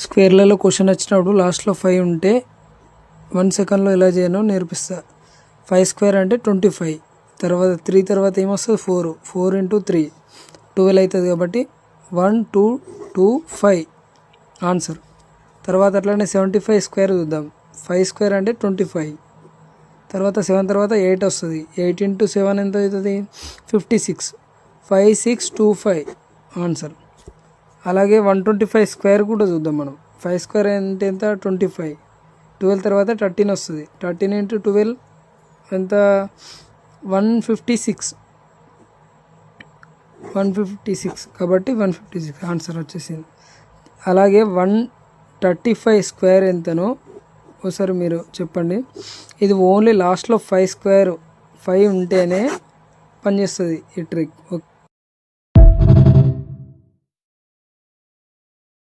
స్క్వేర్లలో question వచ్చినప్పుడు లాస్ట్లో 5 ఉంటే 1 సెకండ్లో ఎలా చేయనో నేర్పిస్తా. 5 స్క్వేర్ అంటే 25, తర్వాత 3 తర్వాత ఏమొస్తుంది 4, 4 ఇంటూ 3 12 అవుతుంది కాబట్టి 1 2 2 5 ఆన్సర్. తర్వాత అట్లనే 75 స్క్వేర్ చూద్దాం. 5 స్క్వేర్ అంటే 25, తర్వాత 7 తర్వాత 8 వస్తుంది. 8 ఇంటూ 7 ఎంత అవుతుంది 56, 5 6 2 5 ఆన్సర్. అలాగే 125 స్క్వేర్ కూడా చూద్దాం మనం. 5 స్క్వేర్ అంటే ఎంత 25, 12 తర్వాత 13 వస్తుంది. 13 ఇంటూ 12 ఎంత 156, 156 కాబట్టి 156 ఆన్సర్ వచ్చేసింది. అలాగే 135 స్క్వేర్ ఎంతనో ఒకసారి మీరు చెప్పండి. ఇది ఓన్లీ లాస్ట్లో 5 స్క్వేర్ 5 ఉంటేనే పనిచేస్తుంది ఈ ట్రిక్. ఓకే.